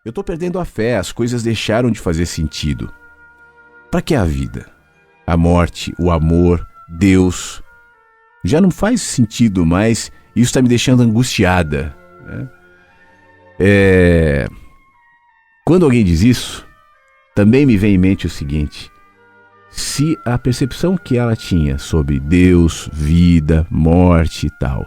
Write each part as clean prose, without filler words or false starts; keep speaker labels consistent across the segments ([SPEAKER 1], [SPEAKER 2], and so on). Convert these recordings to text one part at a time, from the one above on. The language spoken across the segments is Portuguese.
[SPEAKER 1] Eu estou perdendo a fé, as coisas deixaram de fazer sentido. Para que a vida? A morte, o amor, Deus? Já não faz sentido mais, isso está me deixando angustiada, né? Quando alguém diz isso, também me vem em mente o seguinte: se a percepção que ela tinha sobre Deus, vida, morte e tal,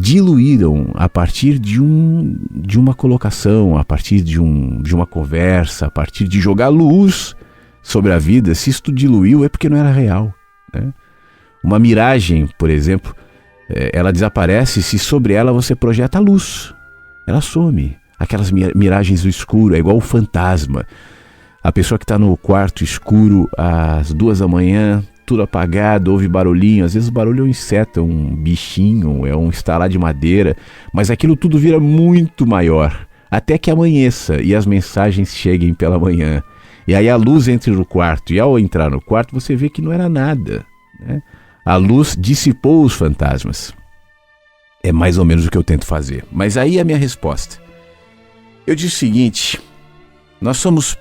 [SPEAKER 1] diluíram a partir de uma colocação, a partir de uma conversa, a partir de jogar luz sobre a vida, se isto diluiu é porque não era real, né? Uma miragem, por exemplo, ela desaparece se sobre ela você projeta a luz. Ela some. Aquelas miragens do escuro, é igual o fantasma. A pessoa que está no quarto escuro às 2 da manhã, tudo apagado, ouve barulhinho. Às vezes o barulho é um inseto, é um bichinho, é um estalar de madeira. Mas aquilo tudo vira muito maior, até que amanheça e as mensagens cheguem pela manhã. E aí a luz entra no quarto, e ao entrar no quarto você vê que não era nada, né? A luz dissipou os fantasmas. É mais ou menos o que eu tento fazer. Mas aí a minha resposta. Eu disse o seguinte: nós somos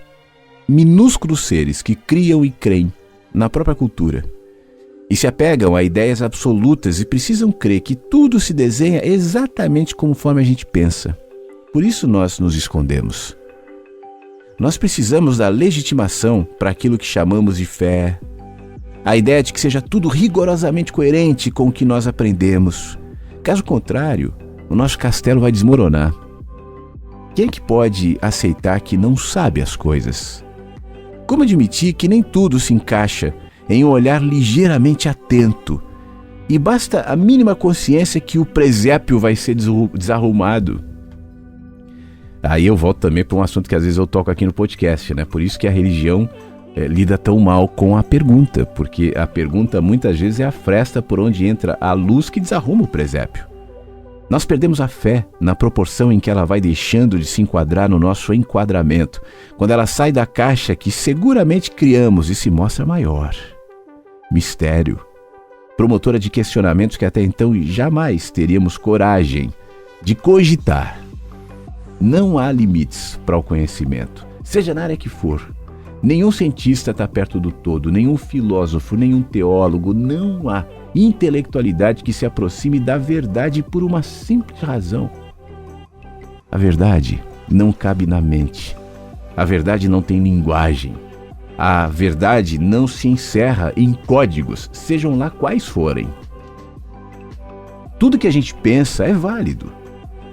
[SPEAKER 1] minúsculos seres que criam e creem na própria cultura e se apegam a ideias absolutas e precisam crer que tudo se desenha exatamente conforme a gente pensa. Por isso nós nos escondemos. Nós precisamos da legitimação para aquilo que chamamos de fé, a ideia de que seja tudo rigorosamente coerente com o que nós aprendemos. Caso contrário, o nosso castelo vai desmoronar. Quem é que pode aceitar que não sabe as coisas? Como admitir que nem tudo se encaixa em um olhar ligeiramente atento? E basta a mínima consciência que o presépio vai ser desarrumado. Aí eu volto também para um assunto que às vezes eu toco aqui no podcast, né? Por isso que a religião lida tão mal com a pergunta, porque a pergunta muitas vezes é a fresta por onde entra a luz que desarruma o presépio. Nós perdemos a fé na proporção em que ela vai deixando de se enquadrar no nosso enquadramento, quando ela sai da caixa que seguramente criamos e se mostra maior. Mistério. Promotora de questionamentos que até então jamais teríamos coragem de cogitar. Não há limites para o conhecimento, seja na área que for. Nenhum cientista está perto do todo, nenhum filósofo, nenhum teólogo. Não há intelectualidade que se aproxime da verdade por uma simples razão. A verdade não cabe na mente. A verdade não tem linguagem. A verdade não se encerra em códigos, sejam lá quais forem. Tudo que a gente pensa é válido.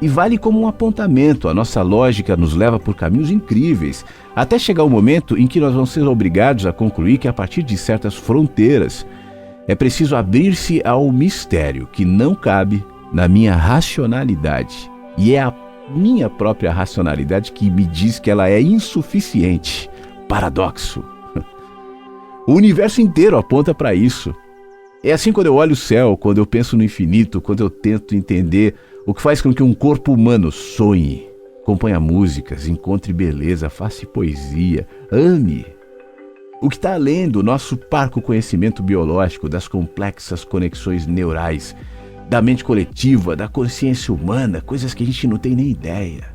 [SPEAKER 1] E vale como um apontamento. A nossa lógica nos leva por caminhos incríveis, até chegar o momento em que nós vamos ser obrigados a concluir que a partir de certas fronteiras é preciso abrir-se ao mistério que não cabe na minha racionalidade. E é a minha própria racionalidade que me diz que ela é insuficiente. Paradoxo. O universo inteiro aponta para isso. É assim quando eu olho o céu, quando eu penso no infinito, quando eu tento entender o que faz com que um corpo humano sonhe, componha músicas, encontre beleza, faça poesia, ame. O que está além do nosso parco conhecimento biológico, das complexas conexões neurais, da mente coletiva, da consciência humana, coisas que a gente não tem nem ideia.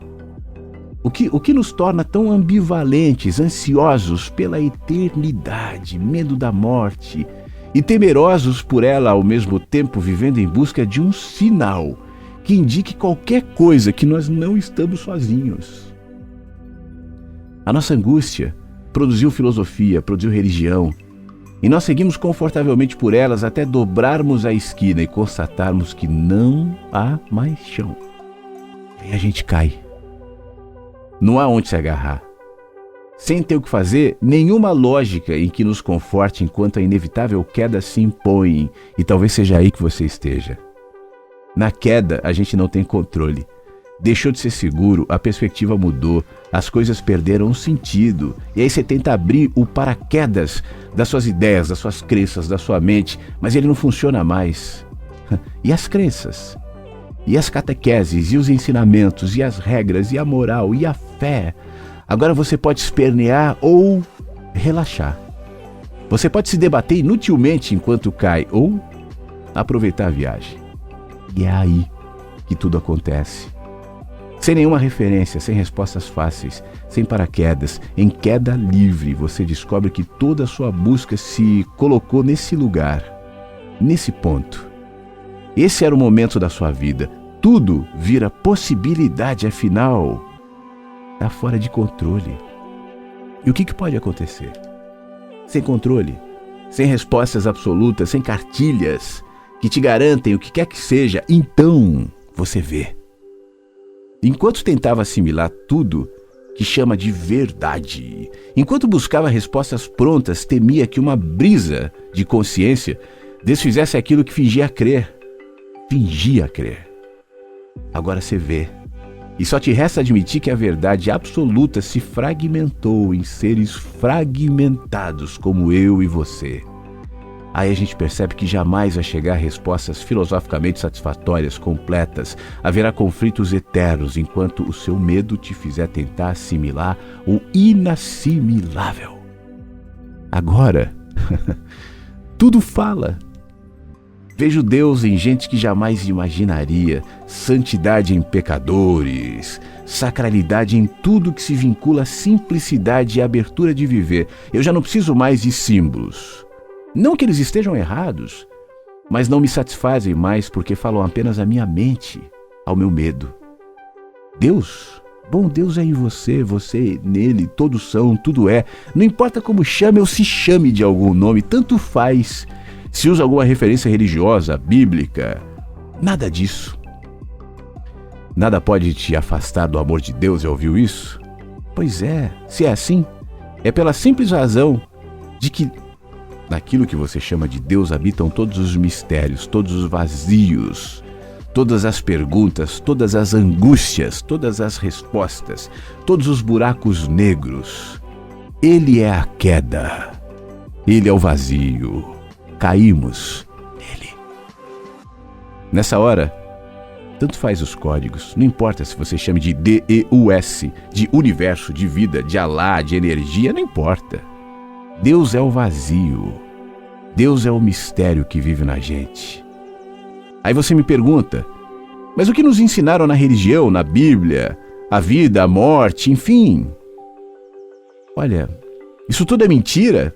[SPEAKER 1] O que nos torna tão ambivalentes, ansiosos pela eternidade, medo da morte e temerosos por ela ao mesmo tempo, vivendo em busca de um sinal que indique qualquer coisa que nós não estamos sozinhos. A nossa angústia produziu filosofia, produziu religião, e nós seguimos confortavelmente por elas até dobrarmos a esquina e constatarmos que não há mais chão. E a gente cai. Não há onde se agarrar. Sem ter o que fazer, nenhuma lógica em que nos conforte enquanto a inevitável queda se impõe, e talvez seja aí que você esteja. Na queda, a gente não tem controle. Deixou de ser seguro, a perspectiva mudou, as coisas perderam o sentido. E aí você tenta abrir o paraquedas das suas ideias, das suas crenças, da sua mente, mas ele não funciona mais. E as crenças? E as catequeses? E os ensinamentos? E as regras? E a moral? E a fé? Agora você pode espernear ou relaxar. Você pode se debater inutilmente enquanto cai ou aproveitar a viagem. E é aí que tudo acontece. Sem nenhuma referência, sem respostas fáceis, sem paraquedas, em queda livre, você descobre que toda a sua busca se colocou nesse lugar, nesse ponto. Esse era o momento da sua vida. Tudo vira possibilidade, afinal, está fora de controle. E o que pode acontecer? Sem controle, sem respostas absolutas, sem cartilhas que te garantem o que quer que seja, então você vê. Enquanto tentava assimilar tudo que chama de verdade, enquanto buscava respostas prontas, temia que uma brisa de consciência desfizesse aquilo que fingia crer. Agora você vê. E só te resta admitir que a verdade absoluta se fragmentou em seres fragmentados como eu e você. Aí a gente percebe que jamais vai chegar a respostas filosoficamente satisfatórias, completas. Haverá conflitos eternos enquanto o seu medo te fizer tentar assimilar o inassimilável. Agora, tudo fala. Vejo Deus em gente que jamais imaginaria, santidade em pecadores, sacralidade em tudo que se vincula à simplicidade e abertura de viver. Eu já não preciso mais de símbolos. Não que eles estejam errados, mas não me satisfazem mais porque falam apenas à minha mente, ao meu medo. Deus, bom Deus é em você, você nele, todos são, tudo é. Não importa como chame ou se chame de algum nome, tanto faz. Se usa alguma referência religiosa, bíblica, nada disso. Nada pode te afastar do amor de Deus, já ouviu isso? Pois é, se é assim, é pela simples razão de que naquilo que você chama de Deus habitam todos os mistérios, todos os vazios, todas as perguntas, todas as angústias, todas as respostas, todos os buracos negros. Ele é a queda, ele é o vazio. Caímos nele. Nessa hora, tanto faz os códigos, não importa se você chame de Deus, de universo, de vida, de Alá, de energia, não importa. Deus é o vazio. Deus é o mistério que vive na gente. Aí você me pergunta, mas o que nos ensinaram na religião, na Bíblia, a vida, a morte, enfim? Olha, isso tudo é mentira?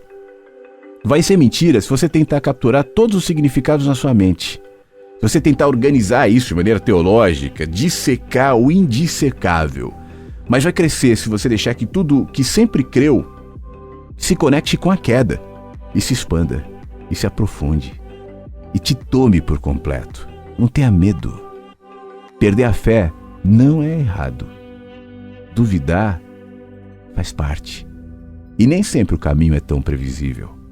[SPEAKER 1] Vai ser mentira se você tentar capturar todos os significados na sua mente. Se você tentar organizar isso de maneira teológica, dissecar o indissecável. Mas vai crescer se você deixar que tudo que sempre creu se conecte com a queda e se expanda e se aprofunde e te tome por completo. Não tenha medo. Perder a fé não é errado. Duvidar faz parte. E nem sempre o caminho é tão previsível.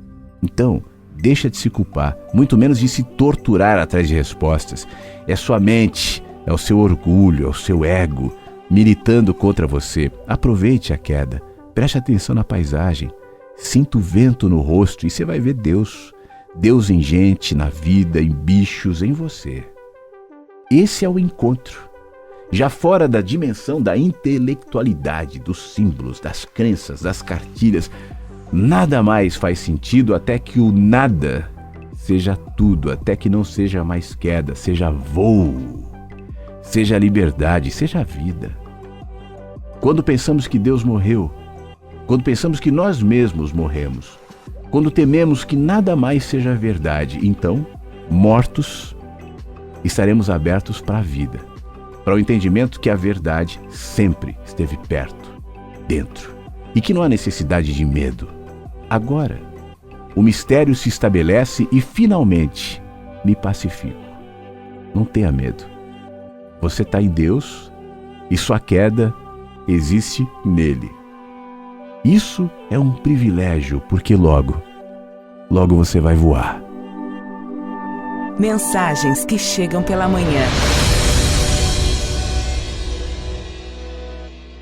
[SPEAKER 1] Então, deixa de se culpar, muito menos de se torturar atrás de respostas. É sua mente, é o seu orgulho, é o seu ego militando contra você. Aproveite a queda, preste atenção na paisagem, sinta o vento no rosto e você vai ver Deus. Deus em gente, na vida, em bichos, em você. Esse é o encontro. Já fora da dimensão da intelectualidade, dos símbolos, das crenças, das cartilhas, nada mais faz sentido até que o nada seja tudo, até que não seja mais queda, seja voo, seja liberdade, seja vida. Quando pensamos que Deus morreu, quando pensamos que nós mesmos morremos, quando tememos que nada mais seja verdade, então, mortos, estaremos abertos para a vida, para o entendimento que a verdade sempre esteve perto, dentro, e que não há necessidade de medo. Agora, o mistério se estabelece e finalmente me pacifico. Não tenha medo. Você está em Deus e sua queda existe nele. Isso é um privilégio, porque logo você vai voar.
[SPEAKER 2] Mensagens que chegam pela manhã.